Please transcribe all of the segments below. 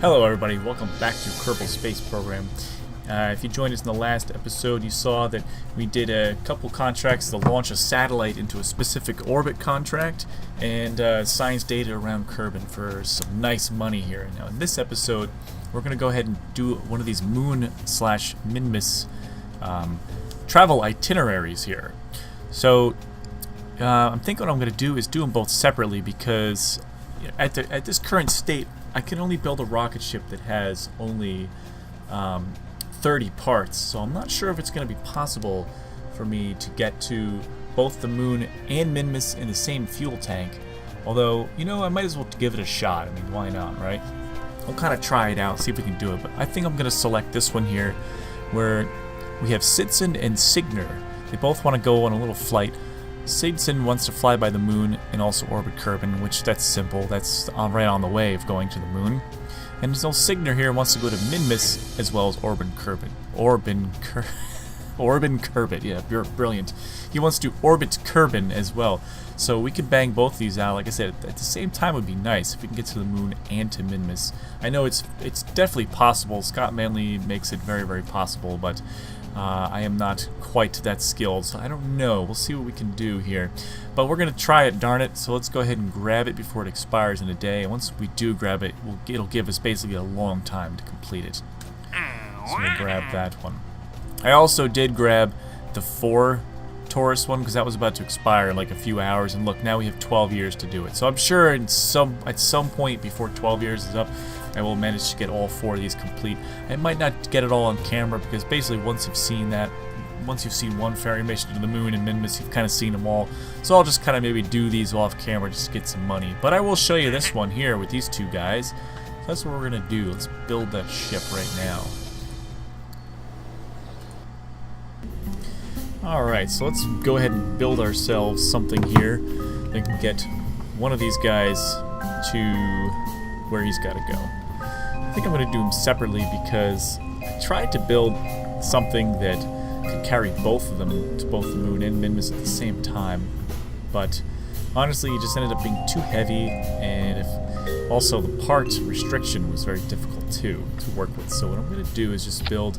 Hello everybody, welcome back to Kerbal Space Program. If you joined us in the last episode, you saw that we did a couple contracts to launch a satellite into a specific orbit contract and science data around Kerbin for some nice money here. Now in this episode, we're going to go ahead and do one of these Moon/Minmus travel itineraries here. So I'm thinking what I'm going to do is do them both separately because at this current state, I can only build a rocket ship that has only 30 parts, so I'm not sure if it's going to be possible for me to get to both the Moon and Minmus in the same fuel tank. Although, you know, I might as well give it a shot. I mean, why not, right? We'll kind of try it out, see if we can do it. But I think I'm going to select this one here, where we have Sidson and Signer. They both want to go on a little flight. Sidson wants to fly by the Moon and also orbit Kerbin, which that's simple. That's right on the way of going to the Moon. And so Signer here wants to go to Minmus as well as orbit Kerbin. Orbit Kerbin, yeah, you're brilliant. He wants to orbit Kerbin as well. So we could bang both these out. Like I said, at the same time would be nice if we can get to the Moon and to Minmus. I know it's definitely possible. Scott Manley makes it very, very possible, but I am not quite that skilled, so I don't know. We'll see what we can do here. But we're going to try it, darn it, so let's go ahead and grab it before it expires in a day. And once we do grab it, it'll give us basically a long time to complete it. So we'll grab that one. I also did grab the 4 Taurus one because that was about to expire in like a few hours, and look, now we have 12 years to do it. So I'm sure at some point before 12 years is up, I will manage to get all 4 of these complete. I might not get it all on camera because basically once you've seen one ferry mission to the Moon and Minmus, you've kind of seen them all. So I'll just kind of maybe do these off camera just to get some money. But I will show you this one here with these 2 guys. So that's what we're going to do. Let's build that ship right now. Alright, so let's go ahead and build ourselves something here that can get one of these guys to where he's got to go. I think I'm going to do them separately because I tried to build something that could carry both of them to both the Moon and Minmus at the same time, but honestly it just ended up being too heavy, and also the part restriction was very difficult too to work with. So what I'm going to do is just build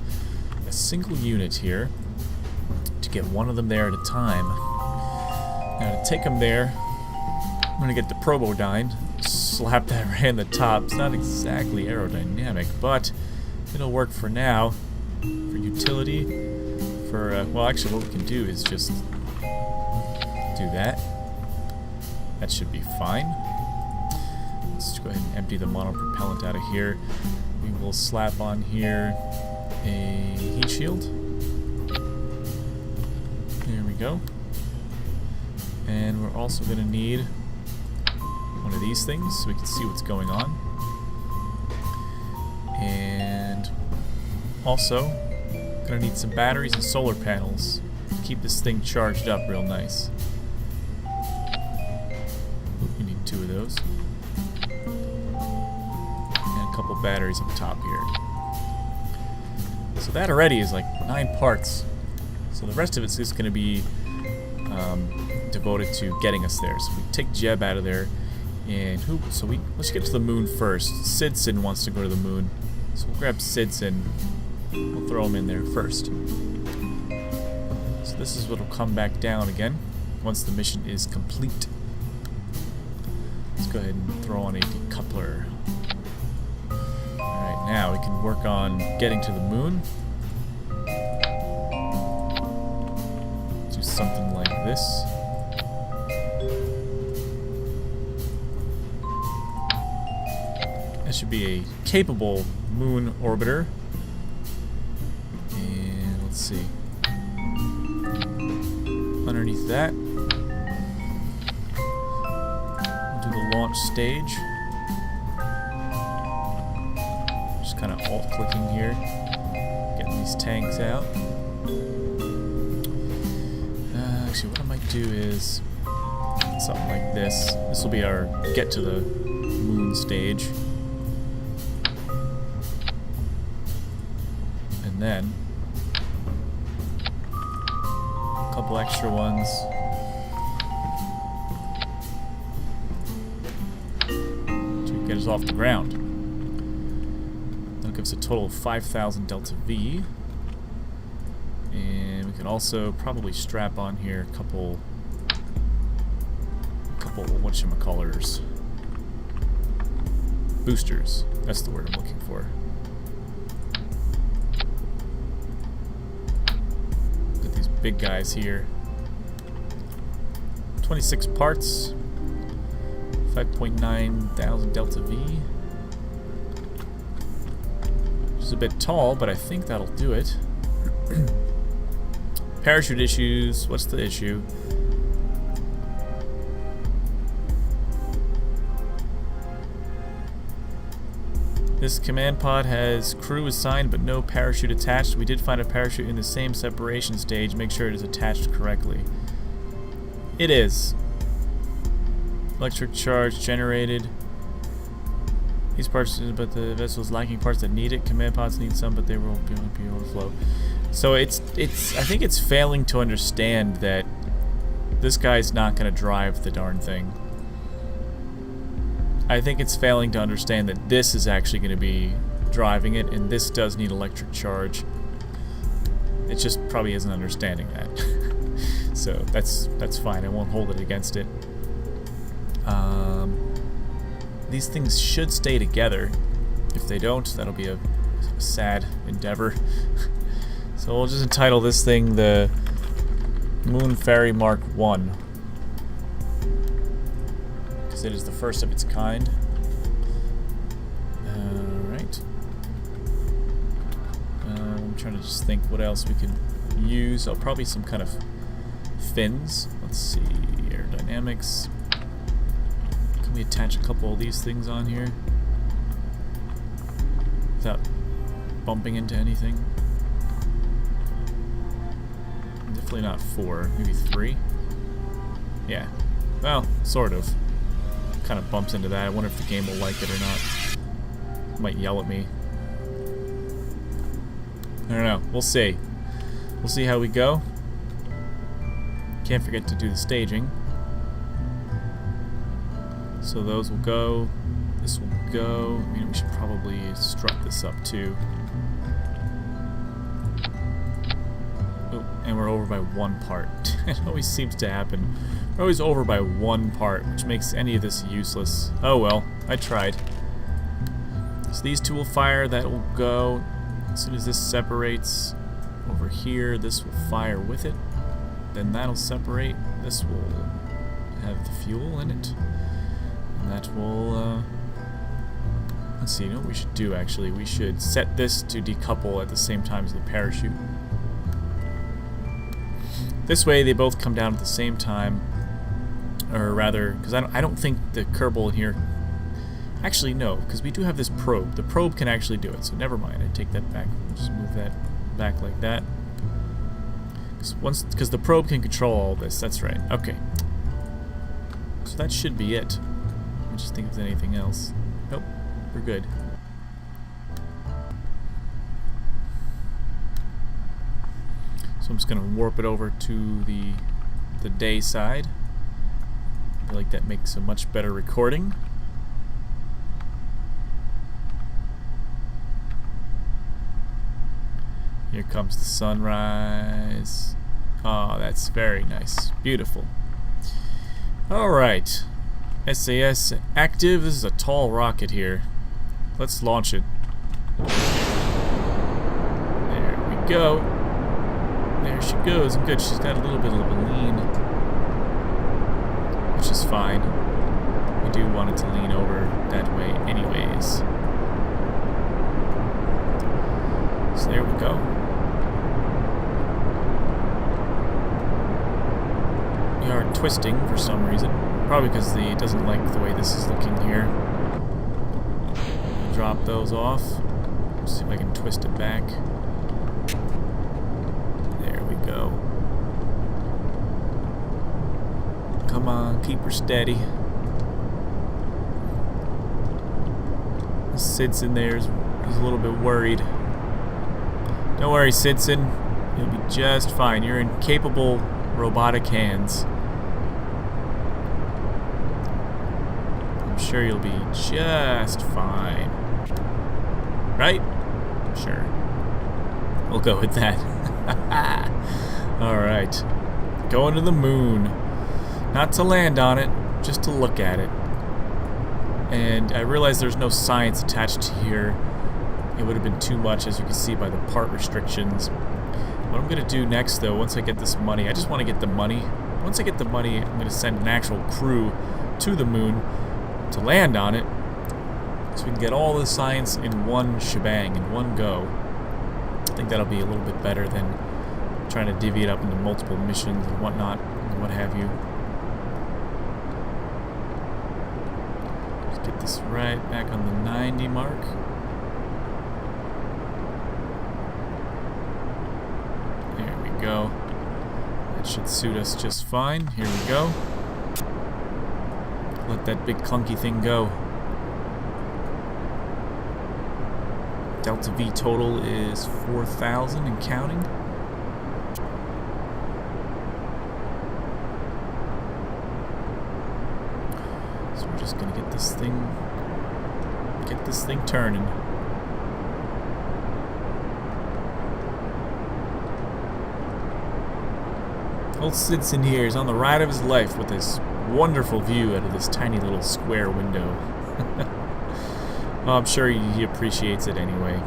a single unit here to get one of them there at a time. Now to take them there, I'm going to get the Probodyne, slap that right in the top. It's not exactly aerodynamic, but it'll work for now. For utility, well, actually what we can do is just do that. That should be fine. Let's go ahead and empty the monopropellant out of here. We will slap on here a heat shield. There we go. And we're also going to need one of these things so we can see what's going on. And also gonna need some batteries and solar panels to keep this thing charged up real nice. We need 2 of those. And a couple batteries up top here. So that already is like 9 parts. So the rest of it's just gonna be devoted to getting us there. So we take Jeb out of there. And let's get to the Moon first. Sidson wants to go to the Moon, so we'll grab Sidson. We'll throw him in there first. So this is what will come back down again once the mission is complete. Let's go ahead and throw on a decoupler. Alright, now we can work on getting to the Moon. Do something like this. That should be a capable Moon orbiter. And let's see. Underneath that, we'll do the launch stage. Just kind of alt-clicking here, getting these tanks out. Actually, what I might do is something like this. This will be our get to the Moon stage. And then a couple extra ones to get us off the ground. gives a total of 5,000 delta V. And we can also probably strap on here a couple whatchamacallers. Boosters. That's the word I'm looking for. Got these big guys here. 26 parts. 5.9 thousand delta V. Which is a bit tall, but I think that'll do it. Parachute issues. What's the issue? This command pod has crew assigned but no parachute attached. We did find a parachute in the same separation stage. Make sure it is attached correctly. It is. Electric charge generated. These parts, but the vessel is lacking parts that need it. Command pods need some, but they will be overflow. So I think it's failing to understand that this guy's not going to drive the darn thing. I think it's failing to understand that this is actually going to be driving it, and this does need electric charge. It just probably isn't understanding that. So that's fine. I won't hold it against it. These things should stay together. If they don't, that'll be a sad endeavor. So we'll just entitle this thing the Mun Ferry Mark 1. Because it is the first of its kind. Alright. I'm trying to just think what else we could use. Oh, probably some kind of fins. Let's see. Aerodynamics. Can we attach a couple of these things on here without bumping into anything? Definitely not 4, maybe 3. Yeah, well, sort of. Kind of bumps into that. I wonder if the game will like it or not. It might yell at me. I don't know. We'll see. We'll see how we go. Can't forget to do the staging. So those will go. This will go. I mean, we should probably strut this up too. Oh, and we're over by 1 part. It always seems to happen. We're always over by 1 part, which makes any of this useless. Oh well, I tried. So these two will fire. That will go. As soon as this separates over here, this will fire with it. Then that'll separate. This will have the fuel in it. And that will, let's see, you know what we should do actually? We should set this to decouple at the same time as the parachute. This way they both come down at the same time. Or rather, because I don't think the Kerbal in here... Actually, no, because we do have this probe. The probe can actually do it, so never mind. I take that back. Just move that back like that. Because the probe can control all this. That's right. Okay. So that should be it. Let me just think if there's anything else. Nope. We're good. So I'm just going to warp it over to the day side. I feel like that makes a much better recording. Here comes the sunrise. Oh, that's very nice. Beautiful. Alright. SAS active. This is a tall rocket here. Let's launch it. There we go. There she goes. Good. She's got a little bit of a lean, which is fine. We do want it to lean over that way anyways. So there we go. We are twisting for some reason. Probably because it doesn't like the way this is looking here. Drop those off. See if I can twist it back. There we go. Come on, keep her steady. Sidson there is a little bit worried. Don't worry, Sidson. You'll be just fine. You're in capable robotic hands. I'm sure you'll be just fine. Right? Sure. We'll go with that. Alright. Going to the moon. Not to land on it, just to look at it. And I realize there's no science attached here. It would have been too much, as you can see by the part restrictions. What I'm going to do next, though, once I get this money, I just want to get the money. Once I get the money, I'm going to send an actual crew to the moon to land on it, so we can get all the science in one shebang, in one go. I think that'll be a little bit better than trying to divvy it up into multiple missions and whatnot, and what have you. Let's get this right back on the 90 mark. There we go. That should suit us just fine. Here we go. Let that big clunky thing go. Delta V total is 4,000 and counting. So we're just gonna get this thing turning. Old Sidson here is on the ride of his life with this wonderful view out of this tiny little square window. Well, I'm sure he appreciates it anyway.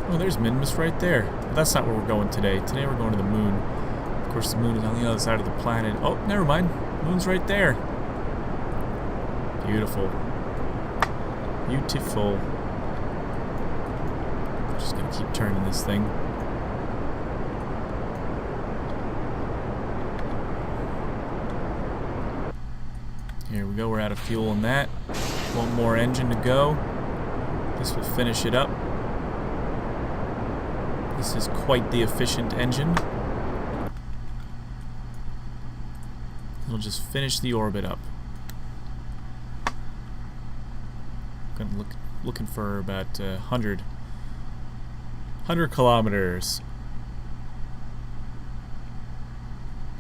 Oh, there's Minmus right there. But that's not where we're going today. Today we're going to the moon. Of course, the moon is on the other side of the planet. Oh, never mind. Moon's right there. Beautiful. Beautiful. Just gonna keep turning this thing. Here we go, we're out of fuel in that. One more engine to go. This will finish it up. This is quite the efficient engine. It'll just finish the orbit up. Looking for about 100 kilometers.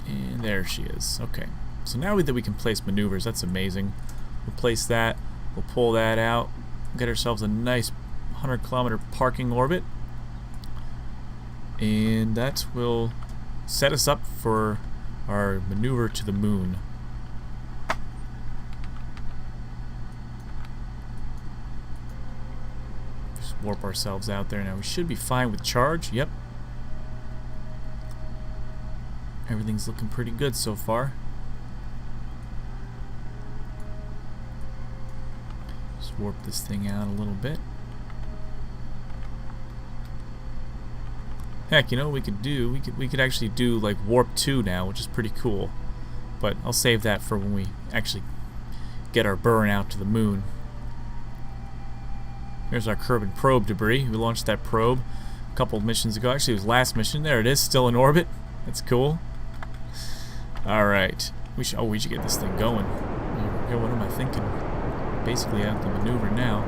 And there she is. Okay. So now that we can place maneuvers, that's amazing. We'll place that, we'll pull that out, get ourselves a nice 100-kilometer parking orbit, and that will set us up for our maneuver to the moon. Just warp ourselves out there now. We should be fine with charge. Yep. Everything's looking pretty good so far. Warp this thing out a little bit. Heck, you know what we could do? We could actually do like warp 2 now, which is pretty cool. But I'll save that for when we actually get our burn out to the moon. Here's our Kerbal probe debris. We launched that probe a couple of missions ago. Actually, it was last mission. There it is, still in orbit. That's cool. All right, we should get this thing going. Here we go. What am I thinking? Basically out the maneuver now.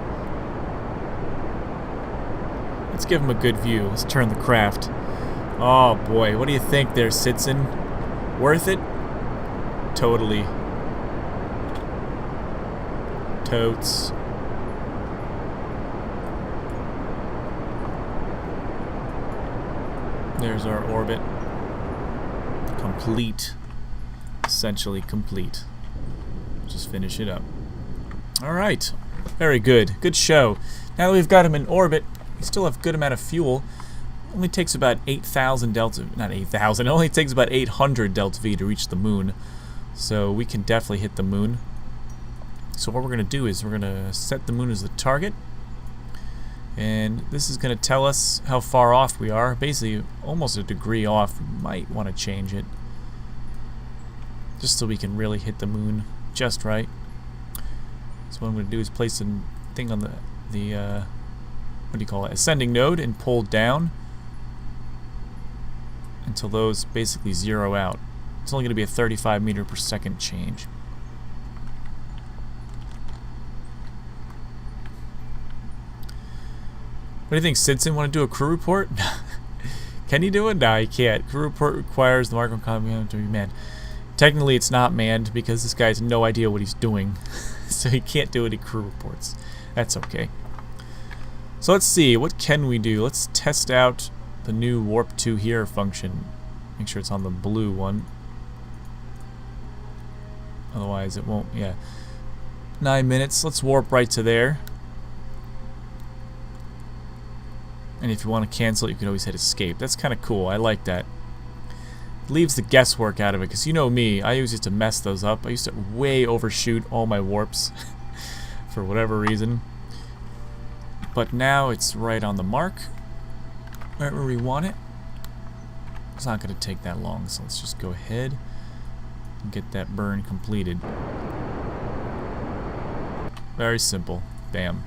Let's give him a good view. Let's turn the craft. Oh boy, what do you think there, Sidson? Worth it? Totally. Totes. There's our orbit. Complete. Essentially complete. Just finish it up. Alright, very good. Good show. Now that we've got him in orbit, we still have a good amount of fuel. Only takes about 8,000 delta, not 8,000, it only takes about 800 delta V to reach the moon. So we can definitely hit the moon. So what we're going to do is we're going to set the moon as the target. And this is going to tell us how far off we are. Basically, almost a degree off. We might want to change it. Just so we can really hit the moon just right. So what I'm going to do is place a thing on the what do you call it, ascending node, and pull down until those basically zero out. It's only going to be a 35 meter per second change. What do you think, Sidson? Want to do a crew report? Can you do it? No, you can't. Crew report requires the Marco command to be manned. Technically, it's not manned because this guy has no idea what he's doing. So he can't do any crew reports. That's okay. So let's see, what can we do? Let's test out the new warp to here function. Make sure it's on the blue one. Otherwise it won't, yeah. 9 minutes, let's warp right to there. And if you want to cancel it, you can always hit escape. That's kind of cool, I like that. It leaves the guesswork out of it, because you know me, I always used to mess those up. I used to way overshoot all my warps for whatever reason. But now it's right on the mark, right where we want it. It's not going to take that long, so let's just go ahead and get that burn completed. Very simple. Bam.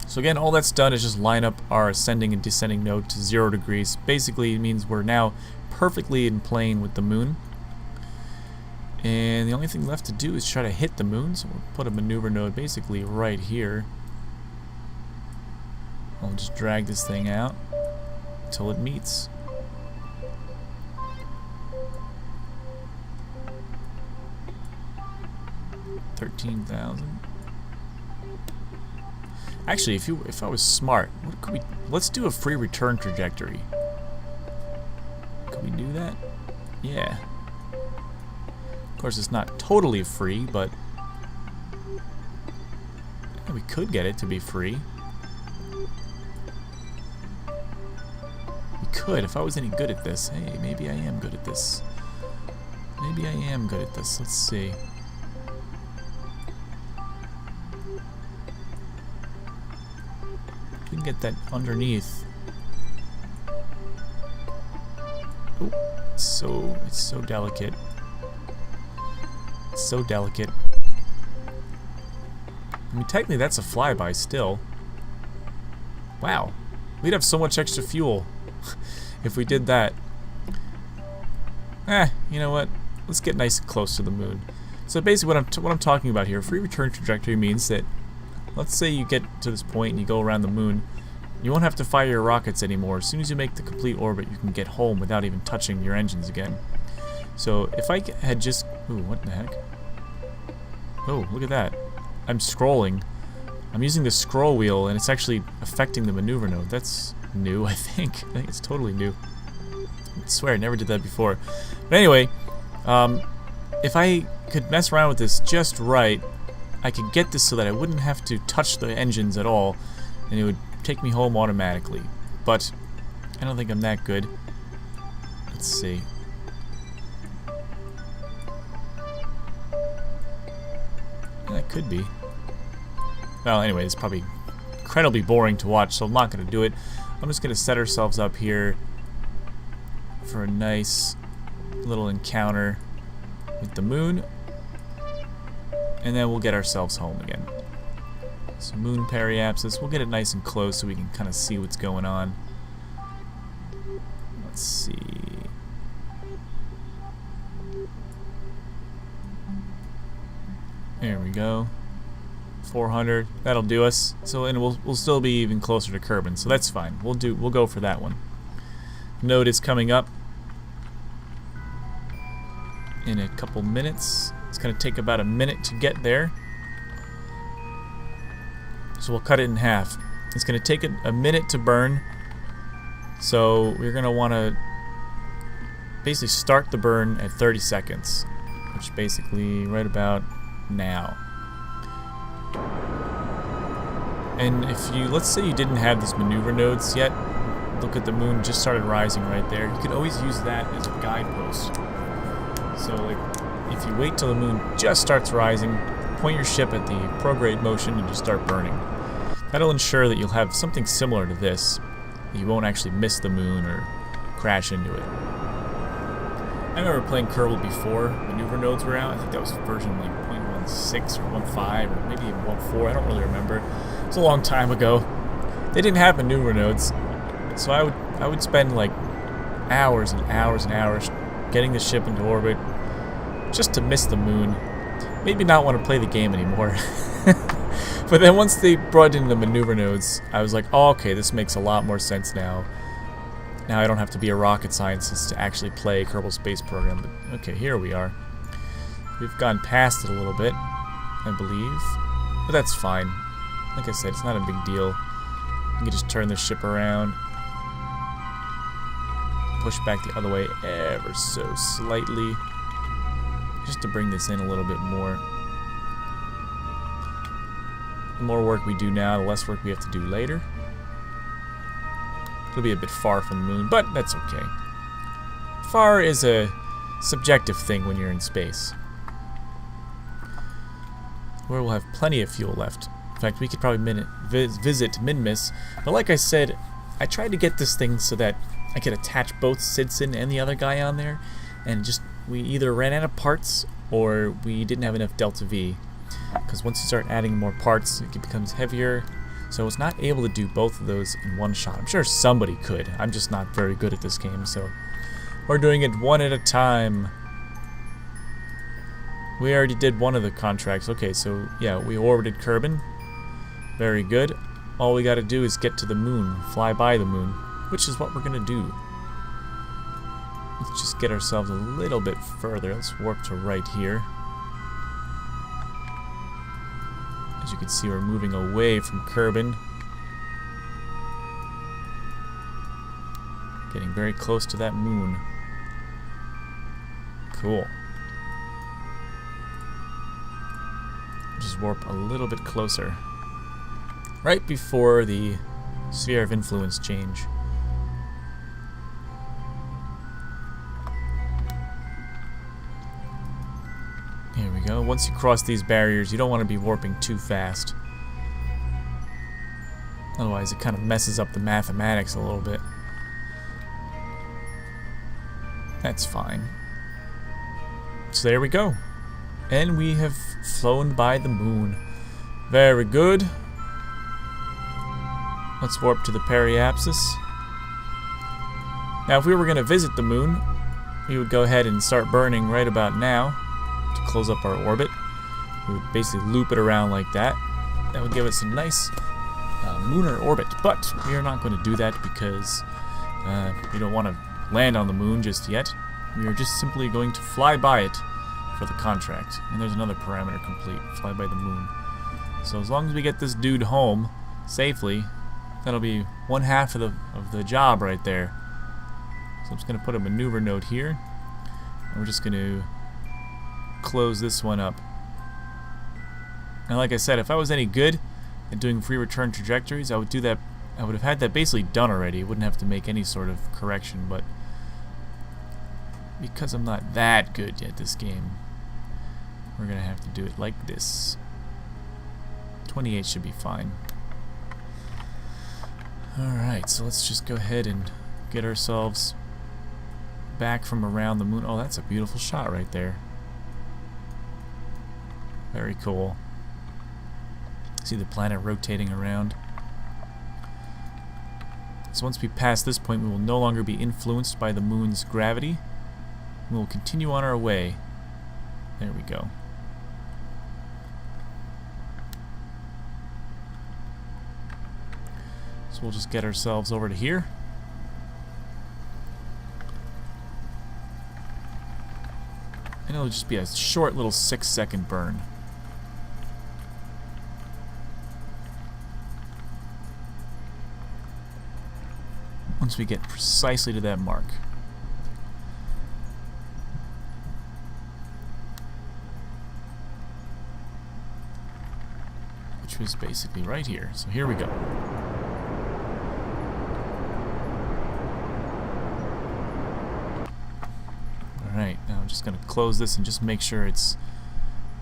So again, all that's done is just line up our ascending and descending node to 0 degrees. Basically, it means we're now perfectly in plane with the moon. And the only thing left to do is try to hit the moon. So we'll put a maneuver node basically right here. I'll just drag this thing out until it meets. $13,000. Actually, if I was smart, what could we? Let's do a free return trajectory. Could we do that? Yeah. Of course, it's not totally free, but yeah, we could get it to be free. We could, if I was any good at this. Hey, maybe I am good at this. Maybe I am good at this. Let's see. We can get that underneath. Oh, it's so delicate. It's so delicate. I mean, technically that's a flyby still. Wow, we'd have so much extra fuel if we did that. You know what? Let's get nice and close to the moon. So basically, what I'm talking about here, free return trajectory means that, let's say you get to this point and you go around the moon, you won't have to fire your rockets anymore. As soon as you make the complete orbit, you can get home without even touching your engines again. So if I had just... Ooh, what the heck? Oh, look at that. I'm scrolling. I'm using the scroll wheel and it's actually affecting the maneuver node. That's new, I think. I think it's totally new. I swear I never did that before. But anyway, if I could mess around with this just right, I could get this so that I wouldn't have to touch the engines at all, and it would take me home automatically. But I don't think I'm that good. Let's see. Yeah, that could be. Well, anyway, it's probably incredibly boring to watch, so I'm not going to do it. I'm just going to set ourselves up here for a nice little encounter with the moon. And then we'll get ourselves home again. So Mun Ferry apsis, we'll get it nice and close so we can kind of see what's going on. Let's see. There we go. 400. That'll do us. So and we'll still be even closer to Kerbin, so that's fine. We'll go for that one. Node is coming up in a couple minutes. It's going to take about a minute to get there. So we'll cut it in half. It's going to take a minute to burn. So we're going to want to basically start the burn at 30 seconds. Which basically right about now. And if you, let's say you didn't have these maneuver nodes yet, look at the moon just started rising right there. You could always use that as a guidepost. So like, if you wait till the moon just starts rising, point your ship at the prograde motion and just start burning. That'll ensure that you'll have something similar to this. You won't actually miss the moon or crash into it. I remember playing Kerbal before maneuver nodes were out. I think that was version like 0.16 or 1.5 or maybe even 1.4. I don't really remember. It was a long time ago. They didn't have maneuver nodes, so I would spend like hours and hours and hours getting the ship into orbit just to miss the moon. Maybe not want to play the game anymore. But then once they brought in the maneuver nodes, I was like, oh, okay, this makes a lot more sense now. Now I don't have to be a rocket scientist to actually play Kerbal Space Program. But okay, here we are. We've gone past it a little bit, I believe. But that's fine. Like I said, it's not a big deal. You can just turn the ship around. Push back the other way ever so slightly. Just to bring this in a little bit more. The more work we do now, the less work we have to do later. It'll be a bit far from the moon, but that's okay. Far is a subjective thing when you're in space. Where we'll have plenty of fuel left. In fact, we could probably visit Minmus, but like I said, I tried to get this thing so that I could attach both Sidson and the other guy on there, and just we either ran out of parts or we didn't have enough Delta V. Because once you start adding more parts, it becomes heavier. So I was not able to do both of those in one shot. I'm sure somebody could. I'm just not very good at this game, so we're doing it one at a time. We already did one of the contracts. Okay, so yeah, we orbited Kerbin. Very good. All we got to do is get to the moon, fly by the moon, which is what we're going to do. Let's just get ourselves a little bit further. Let's warp to right here. As you can see, we're moving away from Kerbin. Getting very close to that moon. Cool. Just warp a little bit closer. Right before the sphere of influence change. Here we go. Once you cross these barriers, you don't want to be warping too fast. Otherwise, it kind of messes up the mathematics a little bit. That's fine. So there we go. And we have flown by the moon. Very good. Let's warp to the periapsis. Now, if we were going to visit the moon, we would go ahead and start burning right about now to close up our orbit. We would basically loop it around like that. That would give us a nice lunar orbit. But we are not going to do that because we don't want to land on the moon just yet. We are just simply going to fly by it for the contract. And there's another parameter complete, fly by the moon. So as long as we get this dude home safely, that'll be one half of the job right there. So I'm just going to put a maneuver node here. And we're just going to close this one up. And like I said, if I was any good at doing free return trajectories, I would do that. I would have had that basically done already. Wouldn't have to make any sort of correction, but because I'm not that good at this game, we're going to have to do it like this. 28 should be fine. Alright, so let's just go ahead and get ourselves back from around the moon. Oh, that's a beautiful shot right there. Very cool. See the planet rotating around. So once we pass this point, we will no longer be influenced by the moon's gravity. We will continue on our way. There we go. So we'll just get ourselves over to here. And it'll just be a short little 6-second burn. Once we get precisely to that mark. Which was basically right here. So here we go. Alright, now I'm just going to close this and just make sure it's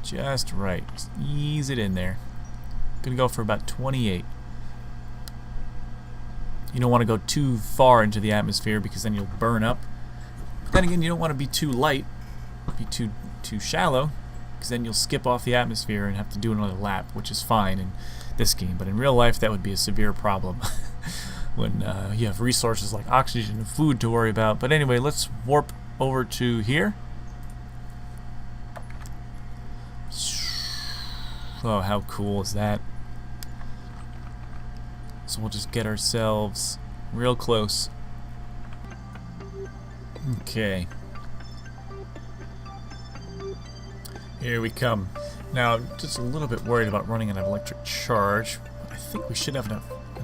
just right. Just ease it in there. Going to go for about 28. You don't want to go too far into the atmosphere because then you'll burn up. But then again, you don't want to be too light, be too shallow, because then you'll skip off the atmosphere and have to do another lap, which is fine in this game. But in real life, that would be a severe problem when you have resources like oxygen and food to worry about. But anyway, let's warp over to here. Oh, how cool is that? So we'll just get ourselves real close. Okay. Here we come. Now, just a little bit worried about running out of electric charge. But I think we should have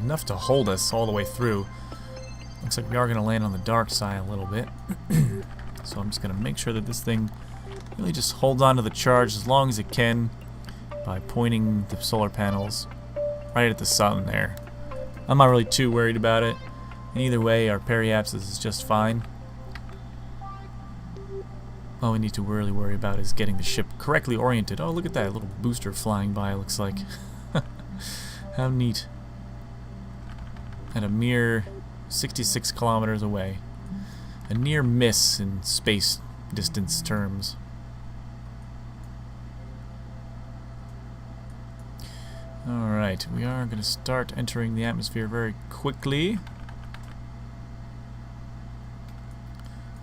enough to hold us all the way through. Looks like we are going to land on the dark side a little bit. So I'm just going to make sure that this thing really just holds on to the charge as long as it can by pointing the solar panels right at the sun there. I'm not really too worried about it. And either way, our periapsis is just fine. All we need to really worry about is getting the ship correctly oriented. Oh, look at that little booster flying by, it looks like. How neat. At a mere 66 kilometers away. A near miss in space distance terms. Alright, we are going to start entering the atmosphere very quickly.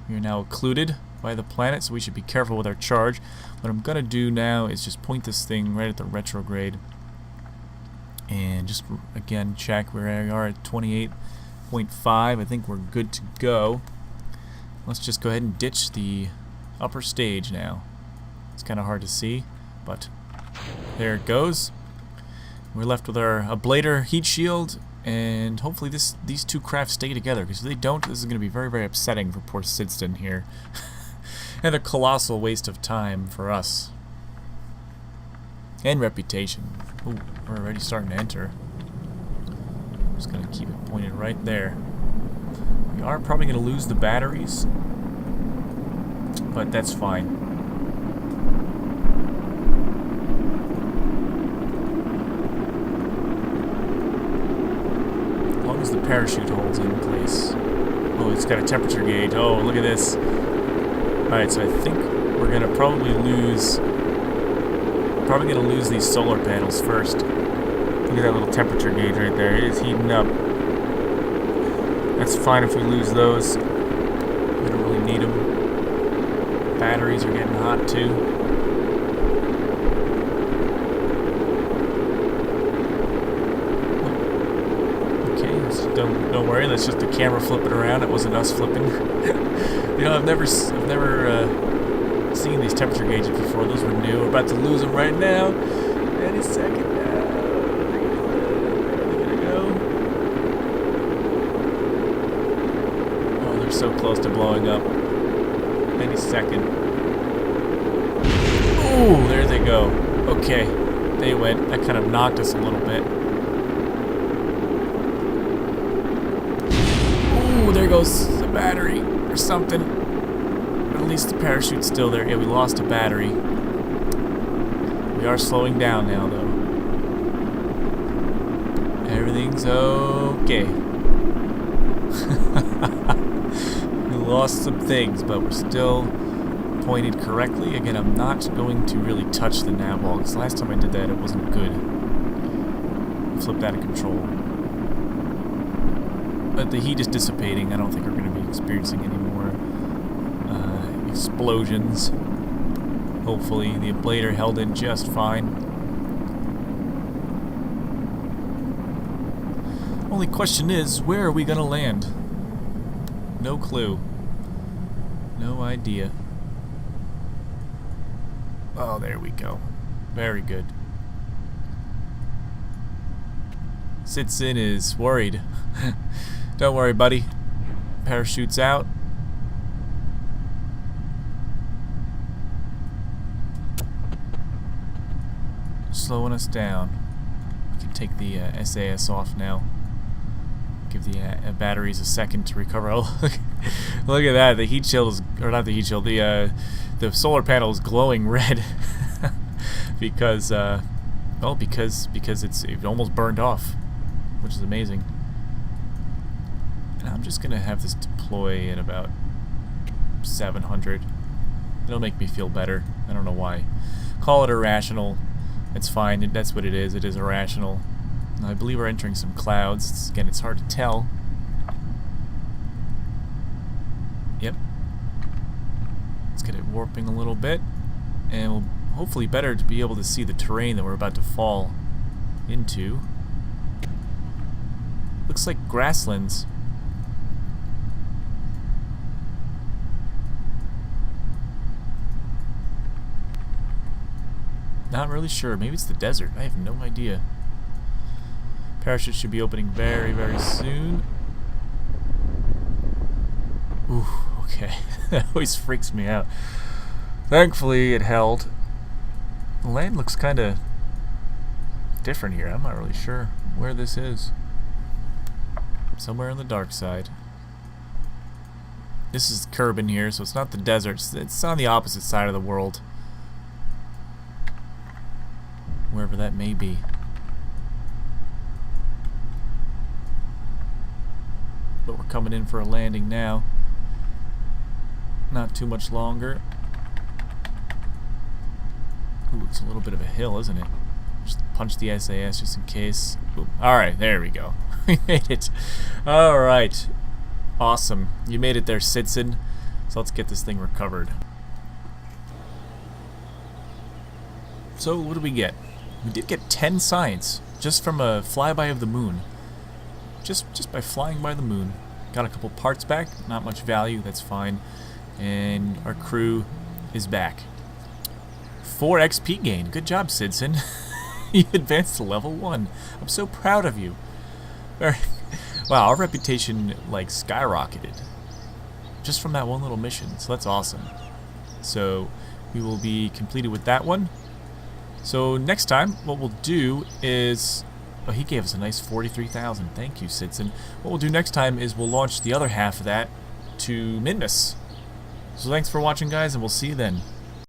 We are now occluded by the planet, so we should be careful with our charge. What I'm going to do now is just point this thing right at the retrograde. And just, again, check where we are at 28.5. I think we're good to go. Let's just go ahead and ditch the upper stage now. It's kind of hard to see, but there it goes. We're left with our ablator heat shield, and hopefully these two craft stay together, because if they don't, this is going to be very, very upsetting for poor Sidston here. And a colossal waste of time for us. And reputation. Ooh, we're already starting to enter. I'm just going to keep it pointed right there. We are probably going to lose the batteries, but that's fine. As long as the parachute holds in place. Oh, it's got a temperature gauge. Oh, look at this. Alright, so I think we're going to probably lose these solar panels first. Look at that little temperature gauge right there. It is heating up. That's fine if we lose those. We don't really need them. Batteries are getting hot too. Okay, so don't worry. That's just the camera flipping around. It wasn't us flipping. You know, I've never seen these temperature gauges before. Those were new. We're about to lose them right now. Any second now. So close to blowing up. Any second. Ooh, there they go. Okay, they went. That kind of knocked us a little bit. Ooh, there goes the battery or something. But at least the parachute's still there. Yeah, we lost a battery. We are slowing down now, though. Everything's okay. Lost some things, but we're still pointed correctly. Again, I'm not going to really touch the nav wall, because last time I did that, it wasn't good. Flipped out of control. But the heat is dissipating. I don't think we're going to be experiencing any more explosions. Hopefully, the ablator held in just fine. Only question is, where are we going to land? No clue. No idea. Oh, there we go. Very good. Sidston is worried. Don't worry, buddy. Parachute's out. Slowing us down. We can take the SAS off now. Give the batteries a second to recover. Oh, look at that. The heat shield is, or not the heat shield, the solar panel is glowing red because well, because it almost burned off, which is amazing. And I'm just gonna have this deploy at about 700. It'll make me feel better. I don't know why. Call it irrational. It's fine. That's what it is. It is irrational. I believe we're entering some clouds. Again, it's hard to tell. Yep. Let's get it warping a little bit. And we'll hopefully better to be able to see the terrain that we're about to fall into. Looks like grasslands. Not really sure. Maybe it's the desert. I have no idea. Parachute should be opening very, very soon. Ooh, okay. That always freaks me out. Thankfully, it held. The land looks kind of different here. I'm not really sure where this is. Somewhere on the dark side. This is Kerbin here, so it's not the desert. It's on the opposite side of the world. Wherever that may be. But we're coming in for a landing now. Not too much longer. Ooh, it's a little bit of a hill, isn't it? Just punch the SAS just in case. Alright, there we go. We made it. Alright. Awesome. You made it there, Sidson. So let's get this thing recovered. So what did we get? We did get 10 science just from a flyby of the moon. Just by flying by the moon. Got a couple parts back. Not much value. That's fine. And our crew is back. 4 XP gain. Good job, Sidson. You advanced to level 1. I'm so proud of you. Wow, our reputation like skyrocketed just from that one little mission. So that's awesome. So we will be completed with that one. So next time, what we'll do is... Oh, he gave us a nice 43,000. Thank you, Sidson. What we'll do next time is we'll launch the other half of that to Minmus. So thanks for watching, guys, and we'll see you then.